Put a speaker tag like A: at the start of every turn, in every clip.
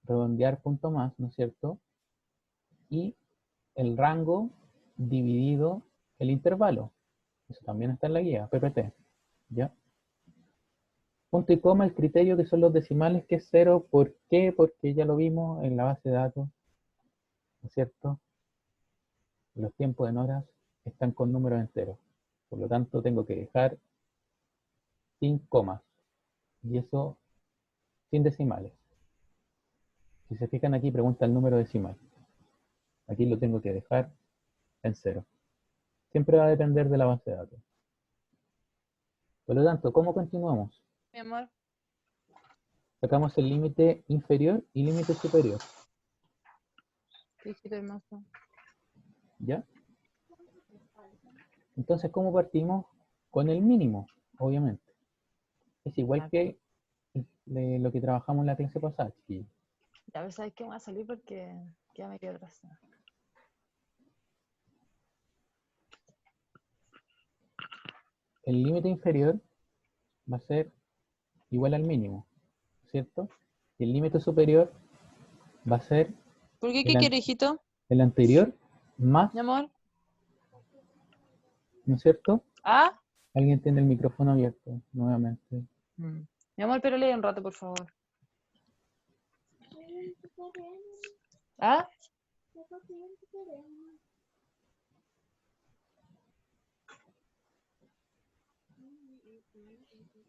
A: redondear punto más, ¿no es cierto? Y el rango dividido el intervalo. Eso también está en la guía, PPT. ¿Ya? Punto y coma, el criterio que son los decimales, que es 0. ¿Por qué? Porque ya lo vimos en la base de datos, ¿no es cierto? Los tiempos en horas están con números enteros. Por lo tanto, tengo que dejar sin comas. Y eso sin decimales. Si se fijan aquí, pregunta el número decimal. Aquí lo tengo que dejar en 0. Siempre va a depender de la base de datos. Por lo tanto, ¿cómo continuamos?
B: Mi amor.
A: Sacamos el límite inferior y límite superior.
B: Sí, sí, hermoso.
A: ¿Ya? Entonces, ¿cómo partimos? Con el mínimo, obviamente. Es igual que lo que trabajamos en la clase pasada, chiquillos.
B: Ya ves, ¿sabes qué? Me voy a salir porque ya me quedo atrás.
A: El límite inferior va a ser igual al mínimo, ¿cierto? Y el límite superior va a ser
B: ¿Por qué? ¿Qué
A: el,
B: quiere, hijito?
A: el anterior más,
B: Mi amor.
A: ¿no es cierto?
B: ¿Ah?
A: Alguien tiene el micrófono abierto nuevamente.
B: Mi amor, pero lee un rato, por favor. ¿Ah?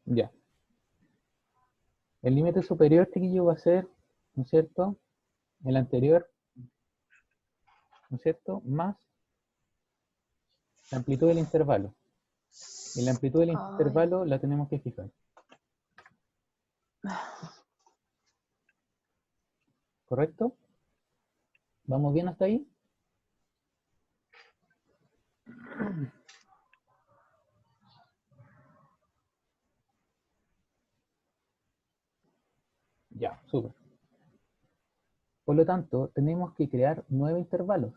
A: Ya. El límite superior, chiquillo, va a ser, ¿no es cierto? El anterior, ¿no es cierto? Más la amplitud del intervalo. Y la amplitud del
B: Ay.
A: intervalo la tenemos que fijar. ¿Correcto? ¿Vamos bien hasta ahí? Ya, súper. Por lo tanto, tenemos que crear 9 intervalos,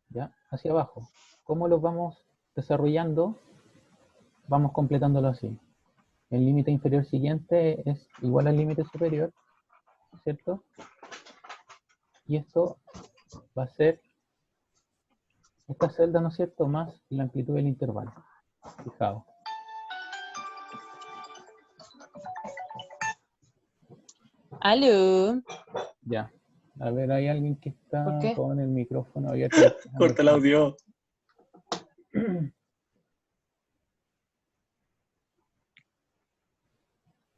A: ¿ya? Hacia abajo. ¿Cómo los vamos desarrollando? Vamos completándolo así. El límite inferior siguiente es igual al límite superior, ¿cierto? Y esto va a ser esta celda, ¿no es cierto?, más la amplitud del intervalo. Fijaos.
B: ¿Aló?
A: Ya. A ver, hay alguien que
B: ¿Por
A: está
B: qué?
A: con el micrófono abierto.
C: Corta el audio.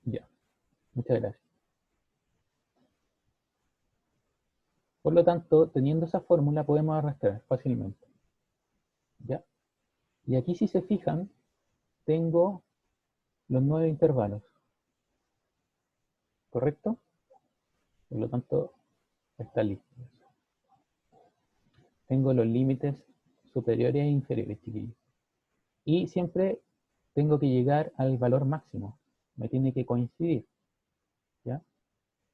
A: Ya. Muchas gracias. Por lo tanto, teniendo esa fórmula podemos arrastrar fácilmente. ¿Ya? Y aquí, si se fijan, tengo los 9 intervalos. ¿Correcto? Por lo tanto, está listo. Tengo los límites superiores e inferiores, chiquillos. Y siempre tengo que llegar al valor máximo. Me tiene que coincidir, ¿ya?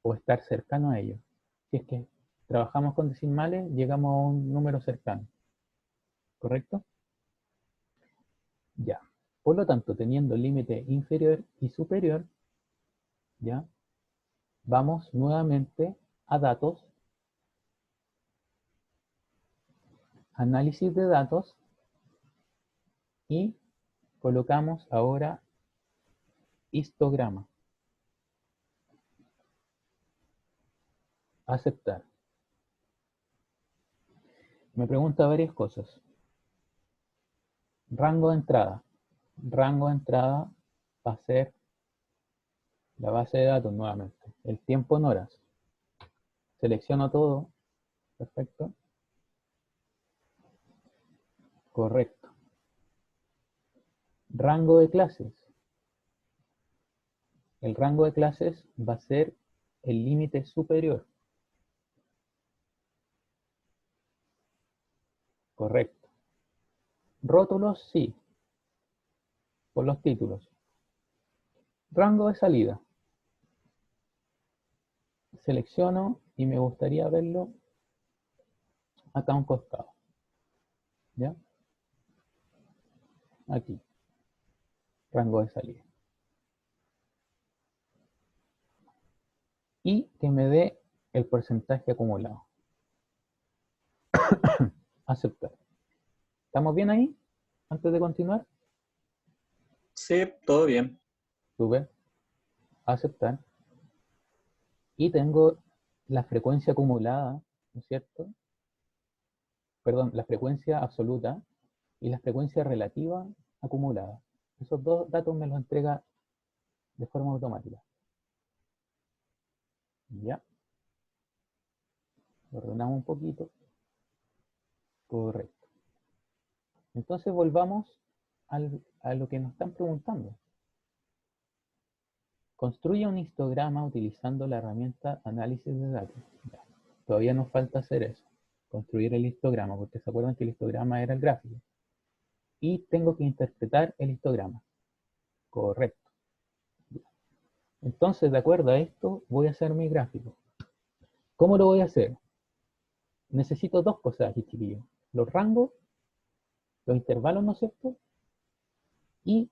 A: O estar cercano a ello. Si es que trabajamos con decimales, llegamos a un número cercano. ¿Correcto? Ya. Por lo tanto, teniendo el límite inferior y superior, ¿ya? Vamos nuevamente a datos, análisis de datos, y colocamos ahora histograma. Aceptar. Me pregunta varias cosas. Rango de entrada. Rango de entrada va a ser la base de datos nuevamente. El tiempo en horas. Selecciono todo. Perfecto. Correcto. Rango de clases. El rango de clases va a ser el límite superior. Correcto. Rótulos, sí. Por los títulos. Rango de salida. Selecciono y me gustaría verlo acá a un costado. ¿Ya? Aquí. Rango de salida. Y que me dé el porcentaje acumulado. Aceptar. ¿Estamos bien ahí? Antes de continuar.
C: Sí, todo bien.
A: Sube. Aceptar. Y tengo la frecuencia acumulada, ¿no es cierto? Perdón, la frecuencia absoluta y la frecuencia relativa acumulada. Esos dos datos me los entrega de forma automática. Ya. Lo ordenamos un poquito. Correcto. Entonces volvamos a lo que nos están preguntando. Construye un histograma utilizando la herramienta análisis de datos. Ya. Todavía nos falta hacer eso. Construir el histograma, porque se acuerdan que el histograma era el gráfico. Y tengo que interpretar el histograma. Correcto. Entonces, de acuerdo a esto, voy a hacer mi gráfico. ¿Cómo lo voy a hacer? Necesito dos cosas aquí, chiquillos. Los rangos, los intervalos, ¿no es cierto? Y...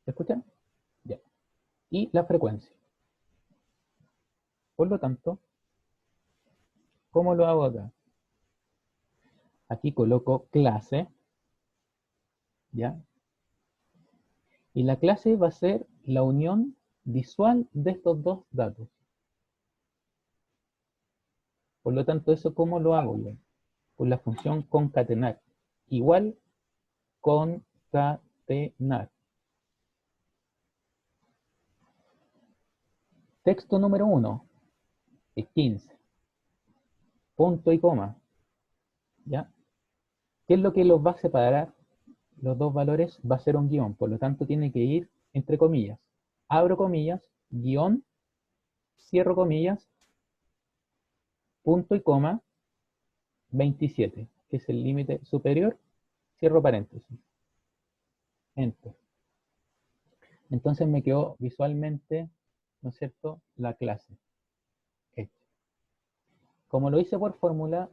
A: ¿se escuchan? Ya. Y la frecuencia. Por lo tanto, ¿cómo lo hago acá? Aquí coloco clase, ¿ya? Y la clase va a ser la unión visual de estos dos datos. Por lo tanto, ¿eso cómo lo hago yo? Por la función concatenar. Igual concatenar. Texto número 1 es 15. Punto y coma. ¿Ya? ¿Qué es lo que los va a separar? Los dos valores va a ser un guión. Por lo tanto, tiene que ir entre comillas. Abro comillas, guión, cierro comillas, punto y coma, 27, que es el límite superior, cierro paréntesis. Enter. Entonces me quedó visualmente, ¿no es cierto?, la clase hecha. Como lo hice por fórmula,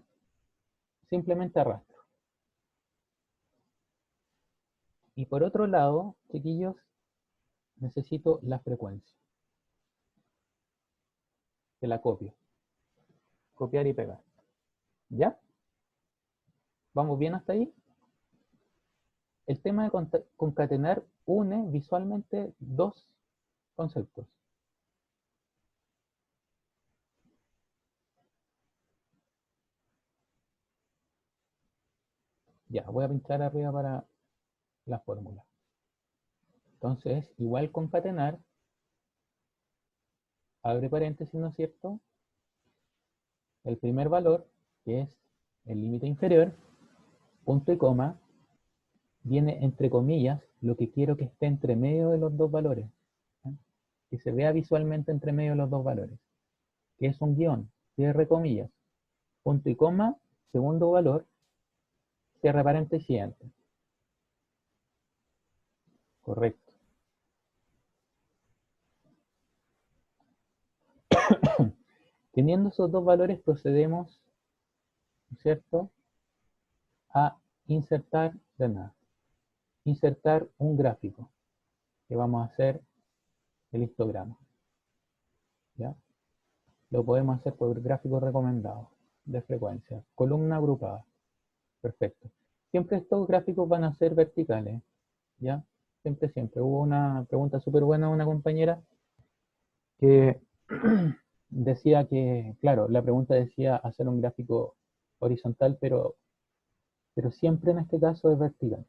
A: simplemente arrastro. Y por otro lado, chiquillos, necesito la frecuencia. Que la copio. Copiar y pegar. ¿Ya? ¿Vamos bien hasta ahí? El tema de concatenar une visualmente dos conceptos. Ya, voy a pinchar arriba para la fórmula. Entonces, igual concatenar, abre paréntesis, ¿no es cierto? El primer valor, que es el límite inferior, punto y coma, viene entre comillas, lo que quiero que esté entre medio de los dos valores. ¿Eh? Que se vea visualmente entre medio de los dos valores. Que es un guión, cierre comillas, punto y coma, segundo valor, cierre paréntesis y enter. Correcto. Teniendo esos dos valores procedemos, ¿no es cierto?, a insertar de nada. Insertar un gráfico, que vamos a hacer el histograma. ¿Ya? Lo podemos hacer por gráfico recomendado de frecuencia, columna agrupada. Perfecto. Siempre estos gráficos van a ser verticales, ¿ya? Siempre, siempre. Hubo una pregunta súper buena de una compañera que decía que, claro, la pregunta decía hacer un gráfico horizontal, pero siempre en este caso es vertical.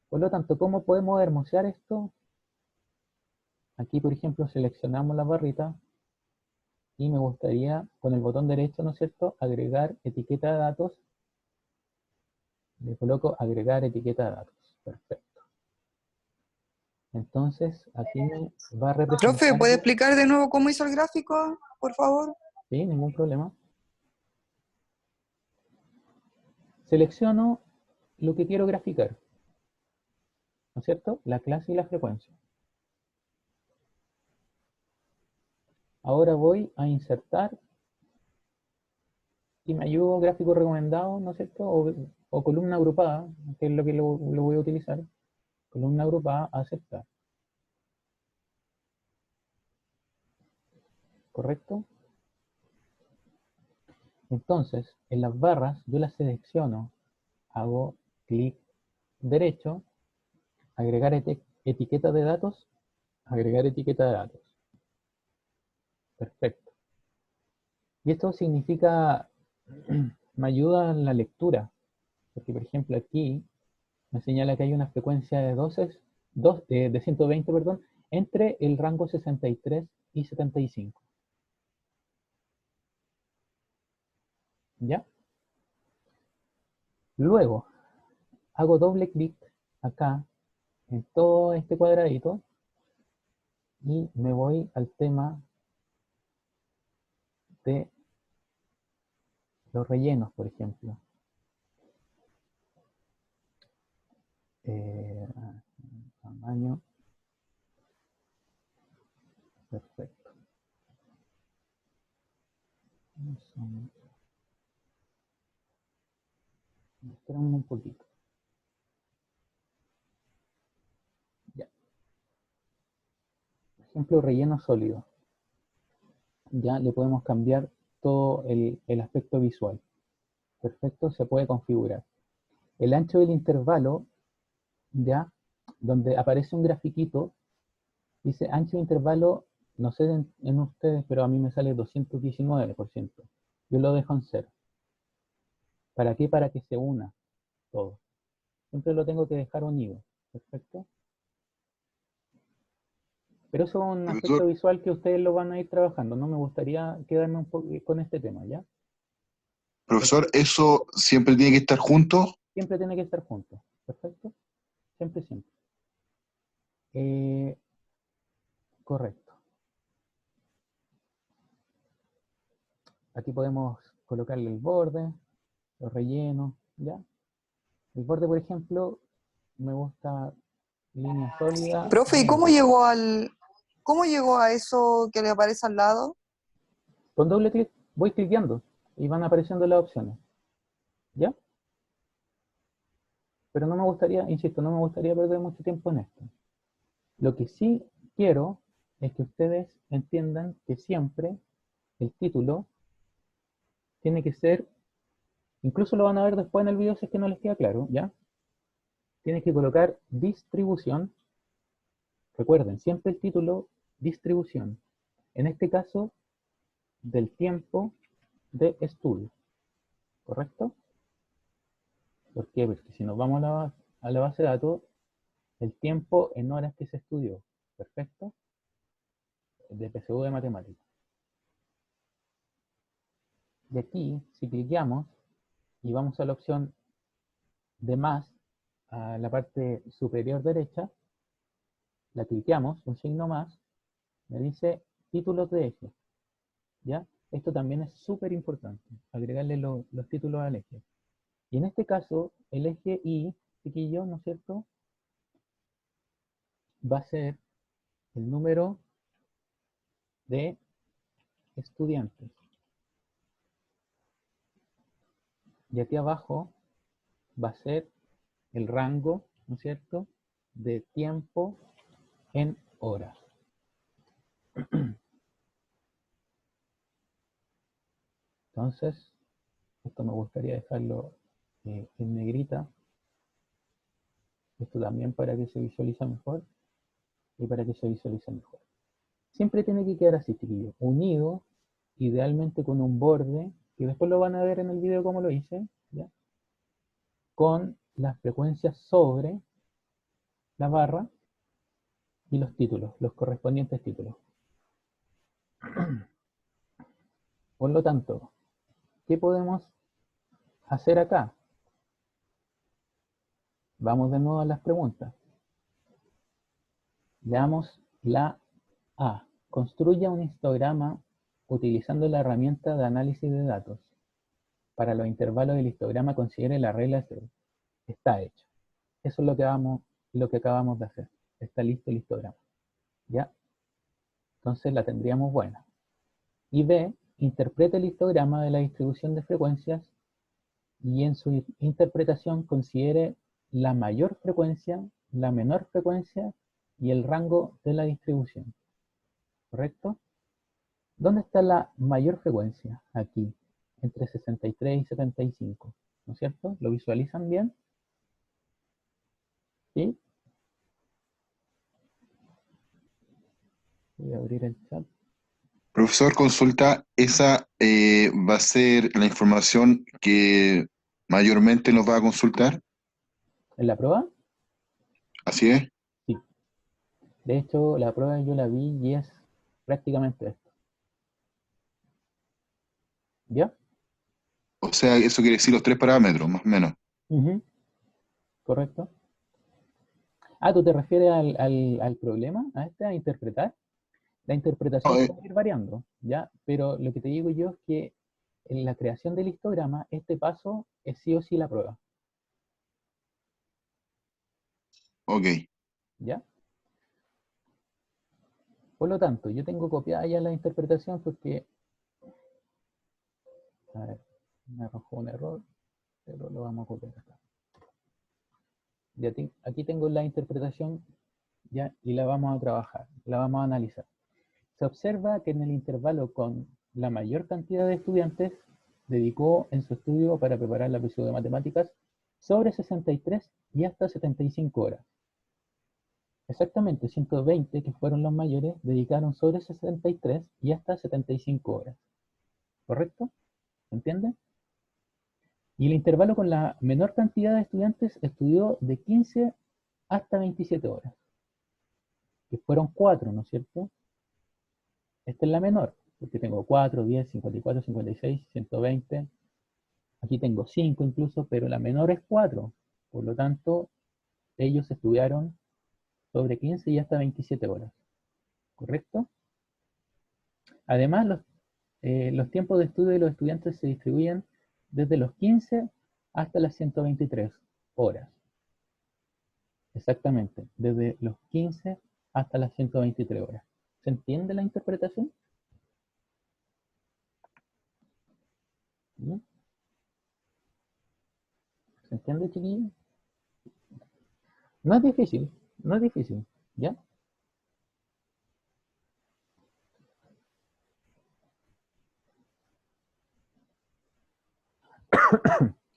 A: Por lo tanto, ¿cómo podemos hermosear esto? Aquí, por ejemplo, seleccionamos la barrita y me gustaría, con el botón derecho, ¿no es cierto?, agregar etiqueta de datos. Le coloco agregar etiqueta de datos. Perfecto. Entonces, aquí me va a representar...
D: Profe, ¿puede explicar de nuevo cómo hizo el gráfico, por favor?
A: Sí, ningún problema. Selecciono lo que quiero graficar, ¿no es cierto? La clase y la frecuencia. Ahora voy a insertar y me ayudo gráfico recomendado, ¿no es cierto? O columna agrupada, que es lo que lo voy a utilizar. Columna agrupada, aceptar. ¿correcto? Entonces, en las barras yo las selecciono, hago clic derecho, agregar etiqueta de datos, agregar etiqueta de datos. Perfecto. Y esto significa, me ayuda en la lectura, porque por ejemplo aquí me señala que hay una frecuencia de 120, perdón, entre el rango 63 y 75. ¿Ya? Luego, hago doble clic acá en todo este cuadradito y me voy al tema de los rellenos, por ejemplo. Tamaño. Perfecto. Esperamos un poquito. Ya. Por ejemplo, relleno sólido. Ya le podemos cambiar todo el aspecto visual. Perfecto, se puede configurar. El ancho del intervalo, ya, donde aparece un grafiquito, dice ancho de intervalo, no sé en ustedes, pero a mí me sale 219%. Yo lo dejo en 0. ¿Para qué? Para que se una todo. Siempre lo tengo que dejar unido. Perfecto. Pero eso es un aspecto
E: Profesor,
A: visual que ustedes lo van a ir trabajando. No me gustaría quedarme un poco con este tema, ¿ya?
E: profesor, ¿eso siempre tiene que estar junto?
A: Siempre tiene que estar junto. ¿Perfecto? Siempre, siempre. Correcto. Aquí podemos colocarle el borde, los rellenos, ¿ya? El borde, por ejemplo, me gusta línea sólida.
D: Profe, ¿y cómo llegó a eso que le aparece al lado?
A: Con doble clic voy cliqueando y van apareciendo las opciones, ¿ya? Pero no me gustaría, insisto, no me gustaría perder mucho tiempo en esto. Lo que sí quiero es que ustedes entiendan que siempre el título tiene que ser, incluso lo van a ver después en el video si es que no les queda claro, ¿ya? Tienes que colocar distribución. Recuerden, siempre el título, distribución. En este caso, del tiempo de estudio. ¿Correcto? ¿Por qué? Porque si nos vamos a la base de datos, el tiempo en horas que se estudió. ¿Perfecto? De PSU de matemáticas. Y aquí, si cliqueamos y vamos a la opción de más, a la parte superior derecha, la cliqueamos, un signo más, me dice títulos de eje. ¿Ya? Esto también es súper importante, agregarle los títulos al eje. Y en este caso, el eje Y, chiquillo, ¿no es cierto? Va a ser el número de estudiantes. Y aquí abajo va a ser el rango, ¿no es cierto?, de tiempo en horas. Entonces, esto me gustaría dejarlo en negrita. Esto también para que se visualice mejor y para que se visualice mejor. Siempre tiene que quedar así, chiquillos, unido, idealmente con un borde, que después lo van a ver en el video como lo hice, ¿ya? Con las frecuencias sobre la barra y los títulos, los correspondientes títulos. Por lo tanto, ¿qué podemos hacer acá? Vamos de nuevo a las preguntas. Veamos la A. Construya un histograma utilizando la herramienta de análisis de datos. Para los intervalos del histograma considere la regla de 0. Está hecho. Eso es lo que acabamos de hacer. Está listo el histograma. ¿Ya? Entonces la tendríamos buena. Y B. Interprete el histograma de la distribución de frecuencias y en su interpretación considere la mayor frecuencia, la menor frecuencia y el rango de la distribución. ¿Correcto? ¿Dónde está la mayor frecuencia? Aquí, entre 63 y 75, ¿no es cierto? ¿Lo visualizan bien? ¿Sí? Voy a abrir el chat.
E: Profesor, consulta, esa va a ser la información que mayormente nos va a consultar.
A: ¿En la prueba?
E: ¿Así es?
A: Sí. De hecho, la prueba yo la vi y es prácticamente esto. ¿Ya?
E: O sea, eso quiere decir los tres parámetros, más o menos.
A: Ujú, correcto. Ah, ¿tú te refieres al problema, a interpretar? La
E: No,
A: interpretación puede ir variando, ¿ya? Pero lo que te digo yo es que en la creación del histograma, este paso es sí o sí la prueba,
E: ok.
A: ¿ya? Por lo tanto, yo tengo copiada ya la interpretación porque, a ver, me arrojó un error, pero lo vamos a copiar acá. Aquí tengo la interpretación, ¿ya? Y la vamos a trabajar, la vamos a analizar. Se observa que en el intervalo con la mayor cantidad de estudiantes dedicó en su estudio para preparar la PSU de matemáticas sobre 63 y hasta 75 horas. Exactamente 120, que fueron los mayores, dedicaron sobre 63 y hasta 75 horas. ¿Correcto? ¿Se entiende? Y el intervalo con la menor cantidad de estudiantes estudió de 15 hasta 27 horas, que fueron 4, ¿no es cierto? Esta es la menor, porque tengo 4, 10, 54, 56, 120. Aquí tengo 5 incluso, pero la menor es 4. Por lo tanto, ellos estudiaron sobre 15 y hasta 27 horas. ¿Correcto? Además, los tiempos de estudio de los estudiantes se distribuyen desde los 15 hasta las 123 horas. Exactamente, desde los 15 hasta las 123 horas. ¿Se entiende la interpretación? ¿No? ¿Se entiende, chiquillos? No es difícil, no es difícil, ¿ya?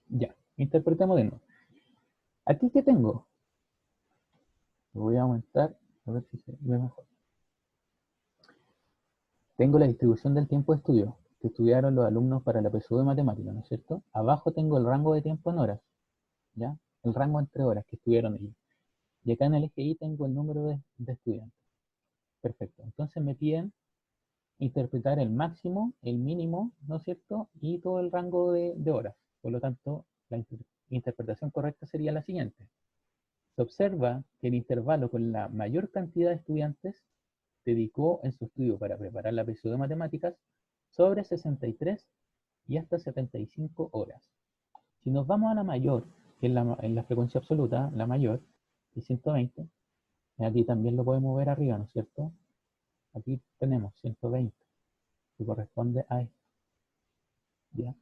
A: Ya, interpretemos de nuevo. ¿Aquí qué tengo? Lo voy a aumentar, a ver si se ve mejor. Tengo la distribución del tiempo de estudio que estudiaron los alumnos para la PSU de matemáticas, ¿no es cierto? Abajo tengo el rango de tiempo en horas, ¿ya? El rango entre horas que estudiaron ellos. Y acá en el eje Y tengo el número de estudiantes. Perfecto. Entonces me piden interpretar el máximo, el mínimo, ¿no es cierto? Y todo el rango de horas. Por lo tanto, la interpretación correcta sería la siguiente. Se observa que el intervalo con la mayor cantidad de estudiantes dedicó en su estudio para preparar la PSU de matemáticas sobre 63 y hasta 75 horas. Si nos vamos a la mayor, que es en la frecuencia absoluta, la mayor, que es 120, aquí también lo podemos ver arriba, ¿no es cierto? Aquí tenemos 120, que corresponde a esto, ¿ya?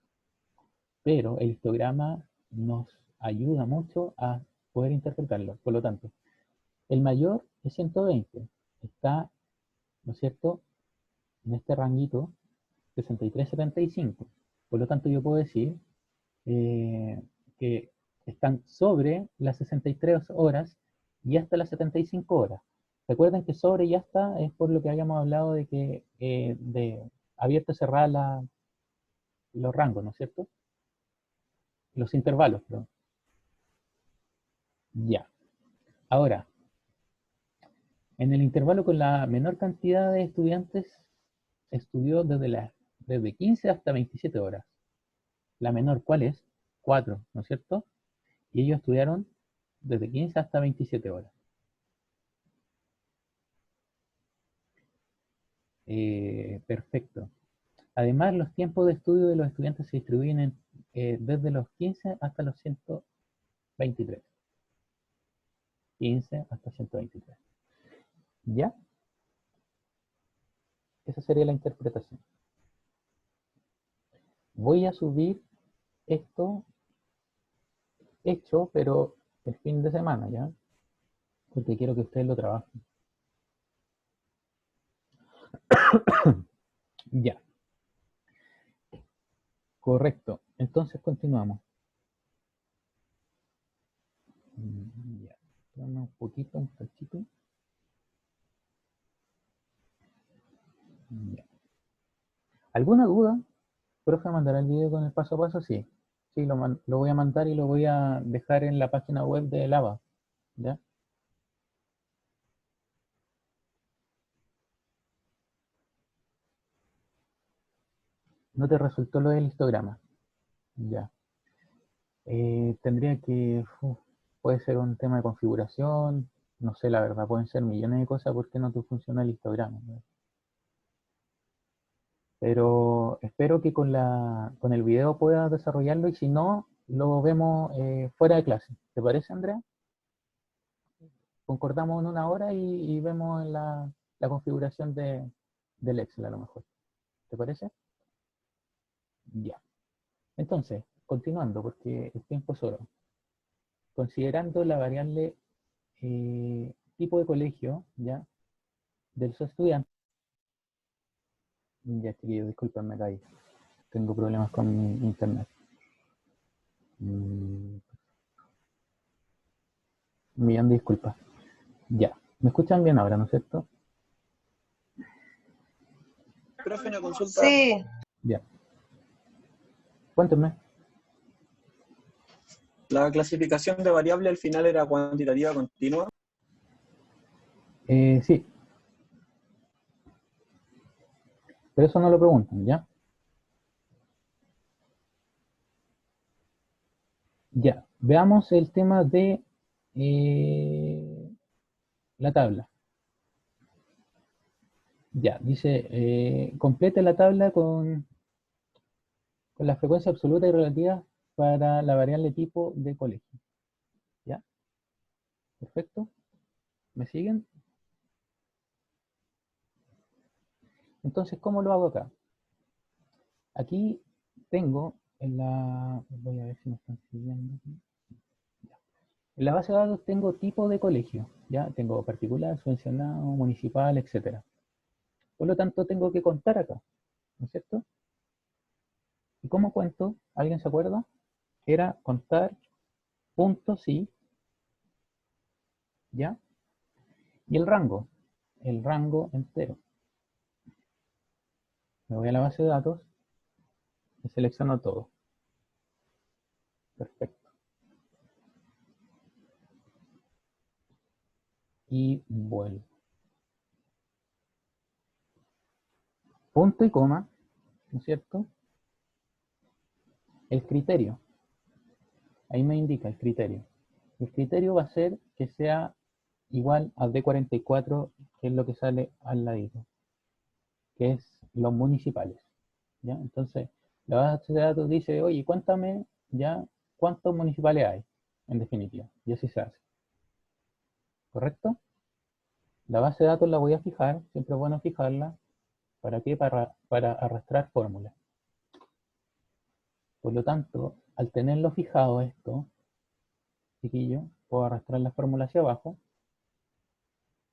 A: Pero el histograma nos ayuda mucho a poder interpretarlo. Por lo tanto, el mayor es 120, está, ¿no es cierto?, en este ranguito 63-75. Por lo tanto, yo puedo decir que están sobre las 63 horas y hasta las 75 horas. Recuerden que sobre y hasta es por lo que habíamos hablado de que de abierta y cerrada los rangos, ¿no es cierto? Los intervalos, perdón. Ya. Ahora, en el intervalo con la menor cantidad de estudiantes estudió desde 15 hasta 27 horas. La menor, ¿cuál es? 4, ¿no es cierto? Y ellos estudiaron desde 15 hasta 27 horas. Perfecto. Además, los tiempos de estudio de los estudiantes se distribuyen desde los 15 hasta los 123. 15 hasta 123. ¿Ya? Esa sería la interpretación. Voy a subir esto hecho, pero el fin de semana, ¿ya? Porque quiero que ustedes lo trabajen. Ya, correcto. Entonces continuamos. Ya, dame un poquito, un cachito. Ya. ¿Alguna duda? ¿Profe mandará el video con el paso a paso? Sí. Sí, lo voy a mandar y lo voy a dejar en la página web de Lava. ¿Ya? ¿No te resultó lo del histograma? Ya. Tendría que... puede ser un tema de configuración. No sé, la verdad, pueden ser millones de cosas porque no te funciona el histograma, ¿no? Pero espero que con el video puedas desarrollarlo y si no, lo vemos fuera de clase. ¿Te parece, Andrea? Concordamos en una hora y vemos la configuración del Excel a lo mejor. ¿Te parece? Ya. Entonces, continuando, porque el tiempo es oro. Considerando la variable tipo de colegio, ¿ya? Del su estudiante. Ya, chiquillos, disculpen, me caí. Tengo problemas con mi internet. Un millón de disculpas. Ya. ¿Me escuchan bien ahora, no es cierto?
C: Profe, una consulta.
D: Sí,
A: Ya. Cuéntenme.
C: La clasificación de variable al final era cuantitativa continua.
A: Sí, pero eso no lo preguntan, ¿ya? Ya. Veamos el tema de la tabla. Ya, dice, complete la tabla con la frecuencia absoluta y relativa para la variable tipo de colegio. ¿Ya? Perfecto. ¿Me siguen? Entonces, ¿cómo lo hago acá? Aquí tengo en la... Voy a ver si me están siguiendo. En la base de datos tengo tipo de colegio. ¿Ya? Tengo particular, subvencionado, municipal, etcétera. Por lo tanto, tengo que contar acá. ¿No es cierto? ¿Y cómo cuento? ¿Alguien se acuerda? Era contar puntos, sí, ¿ya? Y el rango entero. Me voy a la base de datos y selecciono todo. Perfecto. Y vuelvo. Punto y coma, ¿no es cierto? El criterio. Ahí me indica el criterio. El criterio va a ser que sea igual a D44, que es lo que sale al ladito, que es los municipales. ¿Ya? Entonces, la base de datos dice, oye, cuéntame ya cuántos municipales hay, en definitiva. Y así se hace. ¿Correcto? La base de datos la voy a fijar, siempre es bueno fijarla. ¿Para qué? Para arrastrar fórmulas. Por lo tanto, al tenerlo fijado esto, chiquillo, puedo arrastrar la fórmula hacia abajo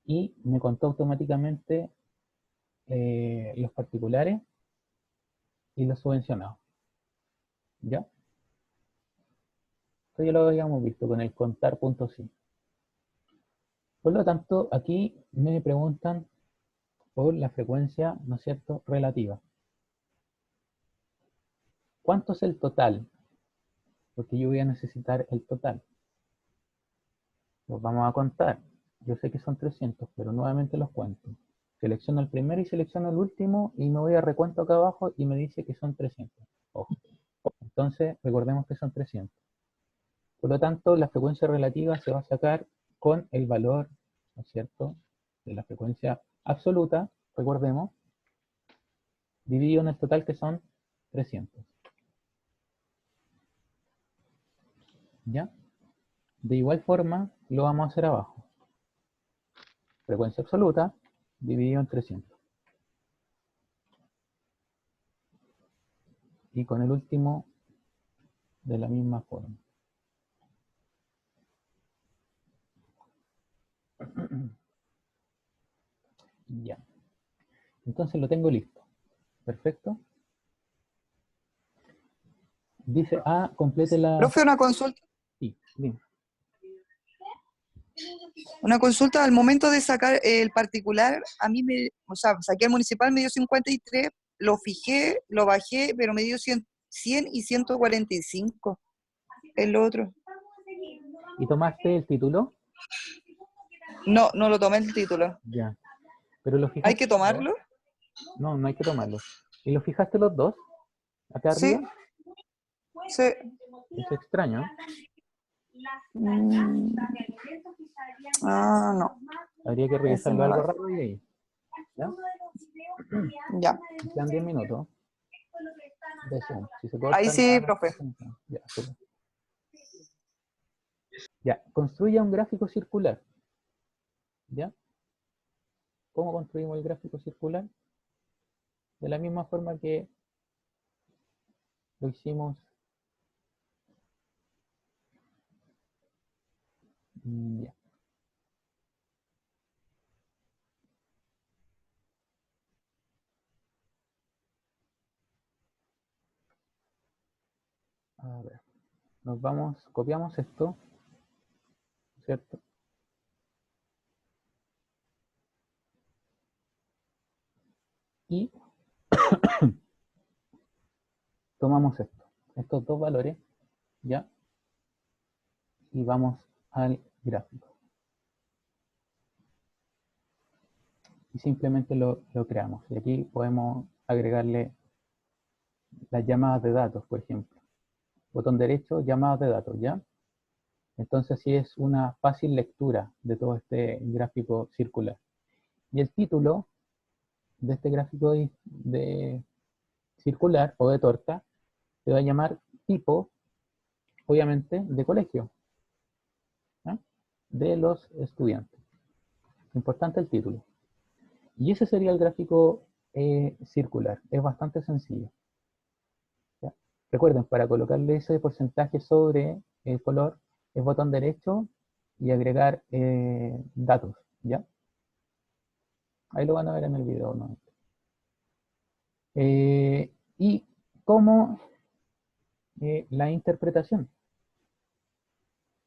A: y me contó automáticamente los particulares y los subvencionados. ¿Ya? Esto ya lo habíamos visto con el contar.sí. Por lo tanto, aquí me preguntan por la frecuencia, ¿no es cierto?, relativa. ¿Cuánto es el total? Porque yo voy a necesitar el total. Los vamos a contar. Yo sé que son 300, pero nuevamente los cuento. Selecciono el primero y selecciono el último y me voy a recuento acá abajo y me dice que son 300. Ojo. Entonces, recordemos que son 300. Por lo tanto, la frecuencia relativa se va a sacar con el valor, ¿no es cierto?, de la frecuencia absoluta, recordemos, dividido en el total que son 300. ¿Ya? De igual forma, lo vamos a hacer abajo. Frecuencia absoluta dividido en 300. Y con el último, de la misma forma. Ya. Entonces lo tengo listo. Perfecto. Dice A, complete la...
D: Profe, una consulta.
A: Sí, dime.
D: Una consulta, al momento de sacar el particular, a mí o sea, saqué el municipal, me dio 53, lo fijé, lo bajé, pero me dio 100 y 145, el otro.
A: ¿Y tomaste el título?
D: No, no lo tomé el título.
A: Ya. ¿Pero lo
D: ¿Hay
A: fijaste
D: que
A: los dos?
D: tomarlo?
A: No, no hay que tomarlo. ¿Y lo fijaste los dos? ¿Acá
D: Sí,
A: arriba?
D: sí.
A: Es extraño.
D: Mm, no,
A: Habría que
D: ese
A: revisarlo
D: no
A: algo
D: va.
A: rápido y ahí. ¿Ya?
D: Ya.
A: Quedan 10 minutos de Zoom. Si se
D: Ahí
A: corta,
D: sí,
A: no
D: profe.
A: pasa nada. Ya, súper. Ya, construya un gráfico circular. ¿Ya? ¿Cómo construimos el gráfico circular? De la misma forma que lo hicimos. Ya. A ver. Nos vamos, copiamos esto, ¿cierto? Y tomamos esto, estos dos valores, ¿ya? Y vamos al gráfico. Y simplemente lo creamos. Y aquí podemos agregarle las llamadas de datos, por ejemplo. Botón derecho, llamadas de datos, ¿ya? Entonces sí es una fácil lectura de todo este gráfico circular. Y el título de este gráfico de circular o de torta se va a llamar tipo, obviamente, de colegio, ¿ya? De los estudiantes. Importante el título. Y ese sería el gráfico circular. Es bastante sencillo. ¿Ya? Recuerden, para colocarle ese porcentaje sobre el color, es botón derecho y agregar datos. ¿Ya? Ahí lo van a ver en el video, ¿no? Y cómo la interpretación.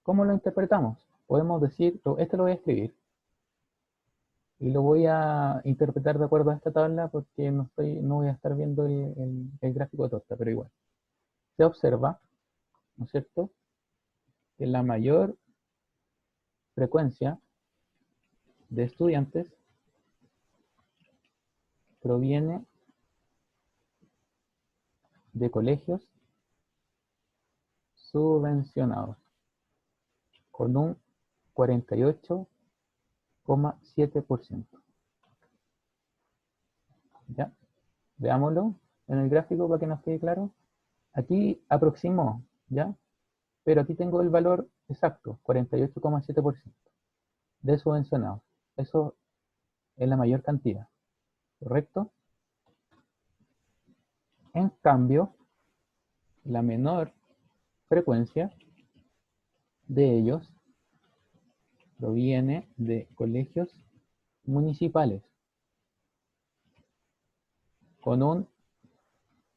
A: ¿Cómo lo interpretamos? Podemos decir, esto lo voy a escribir y lo voy a interpretar de acuerdo a esta tabla porque no voy a estar viendo el gráfico de torta, pero igual. Se observa, ¿no es cierto?, que la mayor frecuencia de estudiantes proviene de colegios subvencionados, con un 48,7%. ¿Ya? Veámoslo en el gráfico para que nos quede claro. Aquí aproximó, ¿ya? Pero aquí tengo el valor exacto, 48,7% de subvencionados. Eso es la mayor cantidad, ¿correcto? En cambio, la menor frecuencia de ellos proviene de colegios municipales, con un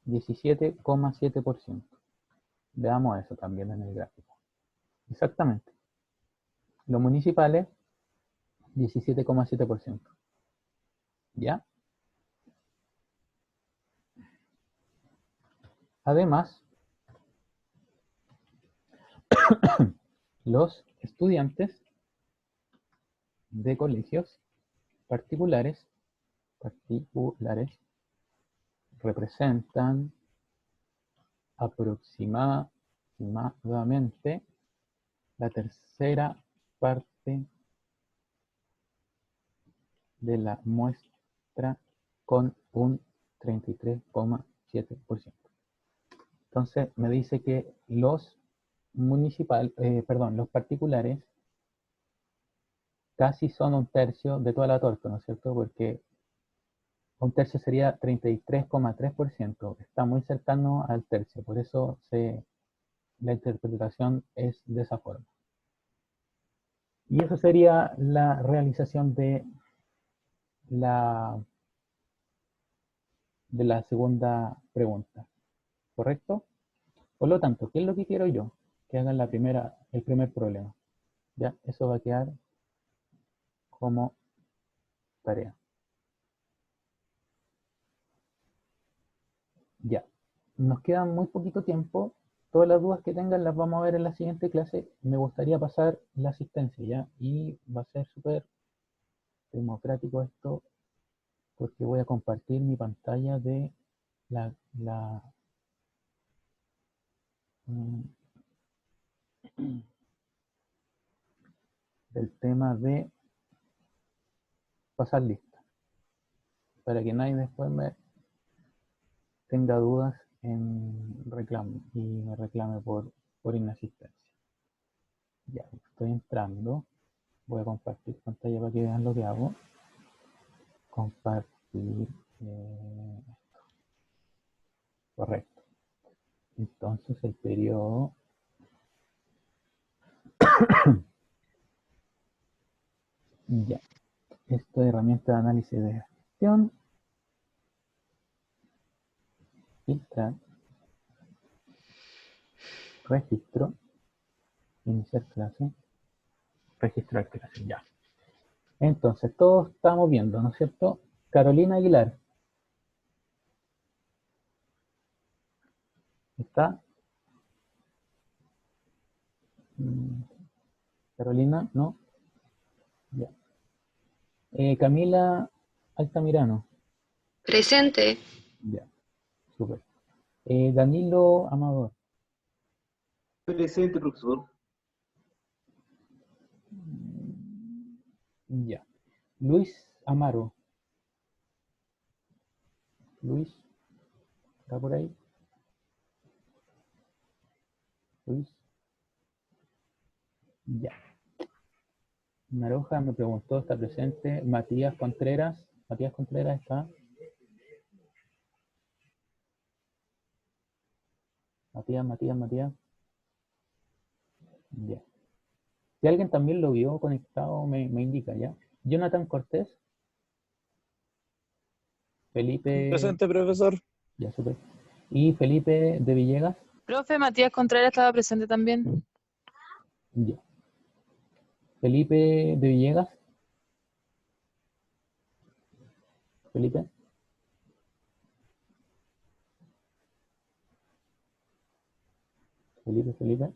A: 17,7%. Veamos eso también en el gráfico. Exactamente. Los municipales, 17,7%. ¿Ya? Además, los estudiantes de colegios particulares representan aproximadamente la tercera parte de la muestra con un 33,7%. Entonces me dice que los los particulares casi son un tercio de toda la torta, ¿no es cierto? Porque un tercio sería 33,3%. Está muy cercano al tercio, por eso la interpretación es de esa forma. Y eso sería la realización de de la segunda pregunta. ¿Correcto? Por lo tanto, ¿qué es lo que quiero yo? Que hagan el primer problema. ¿Ya? Eso va a quedar como tarea. Ya. Nos queda muy poquito tiempo. Todas las dudas que tengan las vamos a ver en la siguiente clase. Me gustaría pasar la asistencia, ¿ya? Y va a ser súper democrático esto porque voy a compartir mi pantalla de la mm, del tema de pasar lista, para que nadie después me tenga dudas en reclamo y me reclame por inasistencia. Ya, estoy entrando. Voy a compartir pantalla para que vean lo que hago. Compartir. Correcto. Entonces el periodo. Ya. Esto es herramienta de análisis de gestión. Filtrar. Registro. Iniciar clase. Registrar clase. Ya. Entonces, todos estamos viendo, ¿no es cierto? Carolina Aguilar. ¿Está? Carolina, ¿no? Ya. Camila Altamirano.
F: Presente.
A: Ya, súper. Danilo Amador.
C: Presente, profesor.
A: Ya. Luis Amaro. Luis, ¿está por ahí? Luis. Ya. Naroja me preguntó, ¿está presente? Matías Contreras. Matías Contreras está. Matías. Ya. Si alguien también lo vio conectado, me indica, ¿ya? Jonathan Cortés. Felipe.
C: Presente, profesor.
A: Ya, súper. Y Felipe de Villegas.
B: Profe, Matías Contreras estaba presente también.
A: Ya. Felipe de Villegas. Felipe. Felipe.